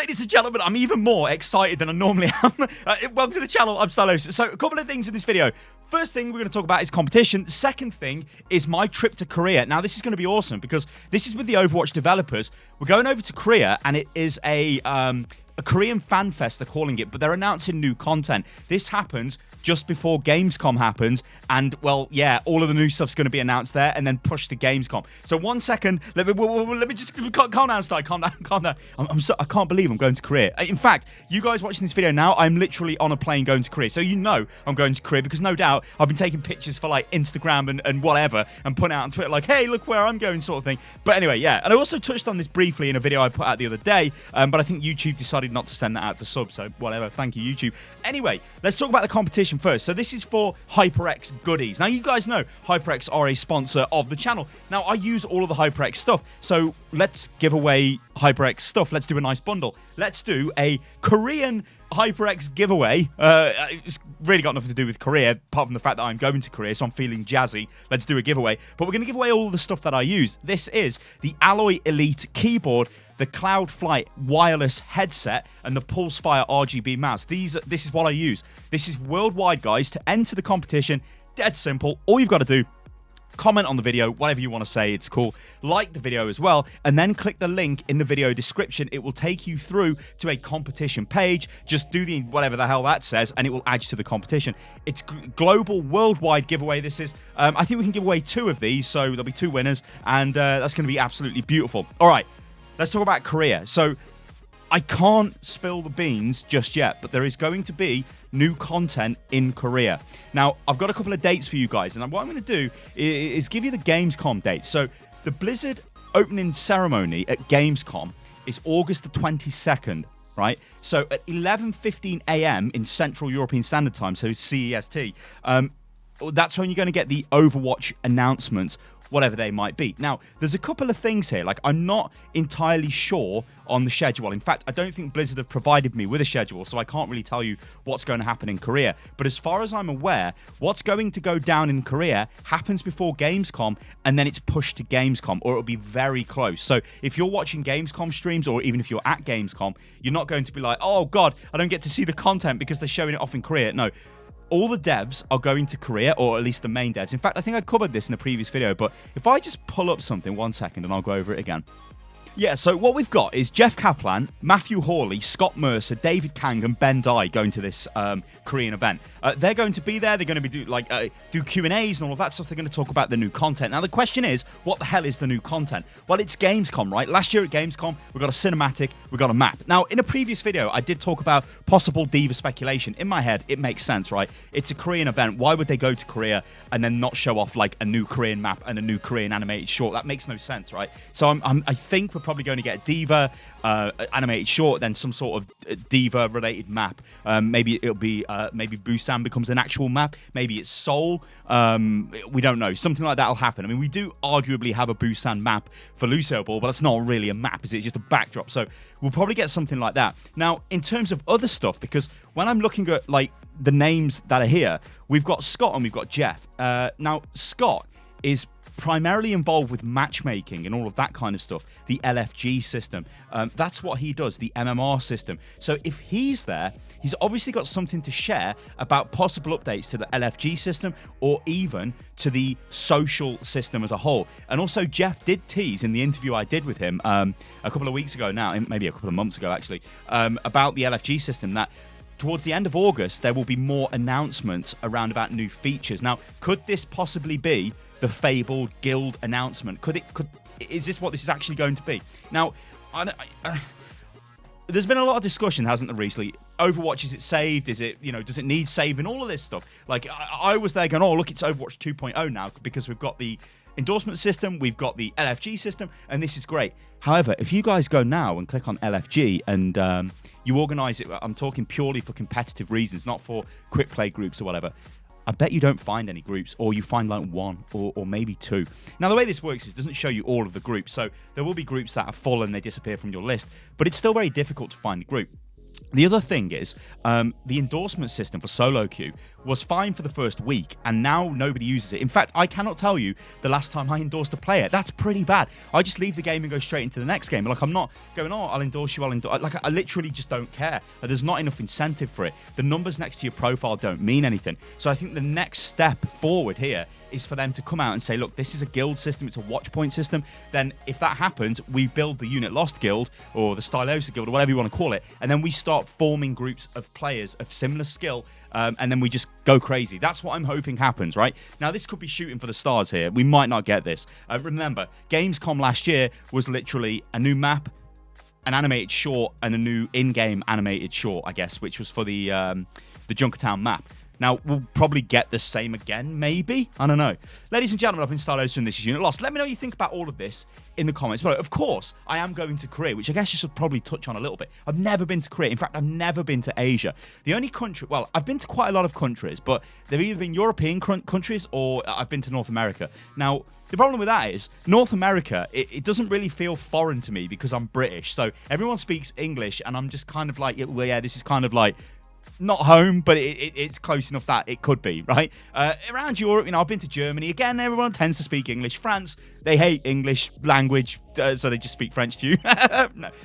Ladies and gentlemen, I'm even more excited than I normally am. Welcome to the channel, I'm Stylosa. So, a couple of things in this video. First thing we're going to talk about is competition. The second thing is my trip to Korea. Now, this is going to be awesome because this is with the Overwatch developers. We're going over to Korea, and it is a Korean fan fest, they're calling it, but they're announcing new content. This happens just before Gamescom happens, and, well, yeah, all of the new stuff's going to be announced there and then pushed to Gamescom. So 1 second, let me just calm down, Sty, calm down. I can't believe I'm going to Korea. In fact, you guys watching this video now, I'm literally on a plane going to Korea. So you know I'm going to Korea because no doubt I've been taking pictures for like Instagram and whatever and putting out on Twitter like, hey, look where I'm going sort of thing. But anyway, yeah. And I also touched on this briefly in a video I put out the other day, but I think YouTube decided not to send that out to subs, so whatever. Thank you, YouTube. Anyway, let's talk about the competition first. So this is for HyperX goodies. Now, you guys know HyperX are a sponsor of the channel. Now, I use all of the HyperX stuff, so let's give away HyperX stuff. Let's do a nice bundle. Let's do a Korean HyperX giveaway. It's really got nothing to do with Korea, apart from the fact that I'm going to Korea, so I'm feeling jazzy. Let's do a giveaway. But we're going to give away all the stuff that I use. This is the Alloy Elite keyboard, the Cloud Flight wireless headset, and the Pulsefire RGB mouse. This is what I use. This is worldwide, guys. To enter the competition, dead simple. All you've got to do, comment on the video, whatever you want to say, it's cool. Like the video as well, and then click the link in the video description. It will take you through to a competition page. Just do the whatever the hell that says, and it will add you to the competition. It's global, worldwide giveaway. This is. I think we can give away 2 of these, so there'll be 2 winners, and that's going to be absolutely beautiful. All right, let's talk about Korea. So I can't spill the beans just yet, but there is going to be new content in Korea. Now, I've got a couple of dates for you guys, and what I'm going to do is give you the Gamescom dates. So the Blizzard opening ceremony at Gamescom is August the 22nd, right? So at 11:15 a.m. in Central European Standard Time, so CEST, that's when you're going to get the Overwatch announcements, whatever they might be. Now, there's a couple of things here. Like, I'm not entirely sure on the schedule. In fact, I don't think Blizzard have provided me with a schedule, so I can't really tell you what's going to happen in Korea. But as far as I'm aware, what's going to go down in Korea happens before Gamescom, and then it's pushed to Gamescom, or it'll be very close. So if you're watching Gamescom streams, or even if you're at Gamescom, you're not going to be like, oh God, I don't get to see the content because they're showing it off in Korea. No. All the devs are going to Korea, or at least the main devs. In fact, I think I covered this in a previous video, but if I just pull up something, 1 second, and I'll go over it again. Yeah, so what we've got is Jeff Kaplan, Matthew Hawley, Scott Mercer, David Kang, and Ben Dye going to this Korean event. They're going to be there. They're going to be do Q&As and all of that stuff. They're going to talk about the new content. Now, the question is, what the hell is the new content? Well, it's Gamescom, right? Last year at Gamescom, we got a cinematic, we got a map. Now, in a previous video, I did talk about possible diva speculation. In my head, it makes sense, right? It's a Korean event. Why would they go to Korea and then not show off like a new Korean map and a new Korean animated short? That makes no sense, right? So I think we're probably going to get a diva animated short, then some sort of diva related map. Maybe it'll be maybe Busan becomes an actual map. Maybe it's Seoul. We don't know. Something like that will happen. I mean, we do arguably have a Busan map for Lucio Ball, but that's not really a map, is it? It's just a backdrop. So we'll probably get something like that. Now, in terms of other stuff, because when I'm looking at like the names that are here, we've got Scott and we've got Jeff. Now, Scott is primarily involved with matchmaking and all of that kind of stuff, the LFG system. That's what he does, the MMR system. So if he's there, he's obviously got something to share about possible updates to the LFG system or even to the social system as a whole. And also, Jeff did tease in the interview I did with him a couple of weeks ago now, maybe a couple of months ago actually, about the LFG system, that towards the end of August, there will be more announcements around about new features. Now, could this possibly be the fabled guild announcement? Is this what this is actually going to be? Now, there's been a lot of discussion, hasn't there, recently? Overwatch, is it saved? Is it, does it need saving? All of this stuff. Like, I was there going, oh, look, it's Overwatch 2.0 now because we've got the endorsement system, we've got the LFG system, and this is great. However, if you guys go now and click on LFG and you organize it, I'm talking purely for competitive reasons, not for quick play groups or whatever, I bet you don't find any groups, or you find like 1 or maybe 2. Now, the way this works is it doesn't show you all of the groups, so there will be groups that are full and they disappear from your list, but it's still very difficult to find a group. The other thing is, the endorsement system for solo queue was fine for the first week, and now nobody uses it. In fact, I cannot tell you the last time I endorsed a player. That's pretty bad. I just leave the game and go straight into the next game. Like, I'm not going, oh, I'll endorse you, Like, I literally just don't care. There's not enough incentive for it. The numbers next to your profile don't mean anything. So I think the next step forward here is for them to come out and say, look, this is a guild system, it's a watch point system. Then if that happens, we build the Unit Lost guild or the Stylosa guild or whatever you want to call it, and then we start forming groups of players of similar skill, and then we just go crazy. That's what I'm hoping happens, right? Now, this could be shooting for the stars here. We might not get this. Remember, Gamescom last year was literally a new map, an animated short, and a new in-game animated short, I guess, which was for the Junkertown map. Now, we'll probably get the same again, maybe? I don't know. Ladies and gentlemen, I've been Stylosa and this is Unit Lost. Let me know what you think about all of this in the comments below. Of course, I am going to Korea, which I guess I should probably touch on a little bit. I've never been to Korea. In fact, I've never been to Asia. The only country... Well, I've been to quite a lot of countries, but they've either been European countries or I've been to North America. Now, the problem with that is North America, it doesn't really feel foreign to me because I'm British. So everyone speaks English, and I'm just kind of like, well, yeah, this is kind of like... not home, but it's close enough that it could be, right? Around Europe, you know, I've been to Germany. Again, everyone tends to speak English. France, they hate English language, so they just speak French to you.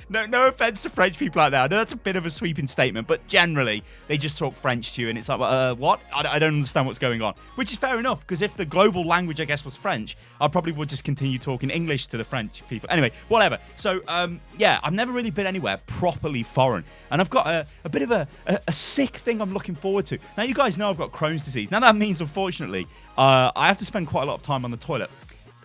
No offense to French people out there. I know that's a bit of a sweeping statement, but generally, they just talk French to you, and it's like, what? I don't understand what's going on. Which is fair enough, because if the global language, I guess, was French, I probably would just continue talking English to the French people. Anyway, whatever. So, yeah, I've never really been anywhere properly foreign, and I've got a bit of a sick thing I'm looking forward to. Now, you guys know I've got Crohn's disease. Now, that means, unfortunately, I have to spend quite a lot of time on the toilet.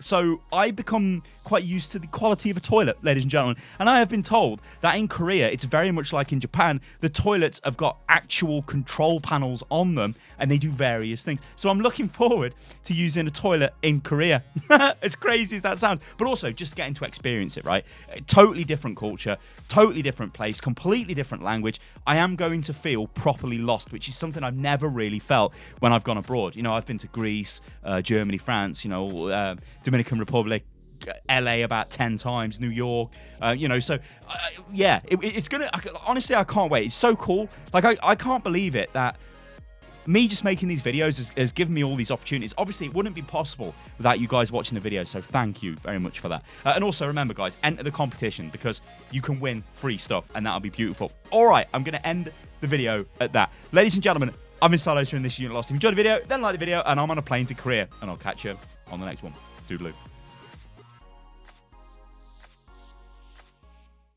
So I become quite used to the quality of a toilet, ladies and gentlemen. And I have been told that in Korea, it's very much like in Japan, the toilets have got actual control panels on them, and they do various things. So I'm looking forward to using a toilet in Korea. As crazy as that sounds, but also just getting to experience it, right? Totally different culture, totally different place, completely different language. I am going to feel properly lost, which is something I've never really felt when I've gone abroad. You know, I've been to Greece, Germany, France, you know, Dominican Republic, LA about 10 times, New York, you know, so yeah, it's gonna, honestly, I can't wait. It's so cool. Like, I can't believe it that me just making these videos has given me all these opportunities. Obviously, it wouldn't be possible without you guys watching the video, so thank you very much for that. And also, remember, guys, enter the competition because you can win free stuff, and that'll be beautiful. All right, I'm going to end the video at that. Ladies and gentlemen, I've been Stylosa in this Unit Lost. If you enjoyed the video, then like the video, and I'm on a plane to Korea, and I'll catch you on the next one. Toodaloo.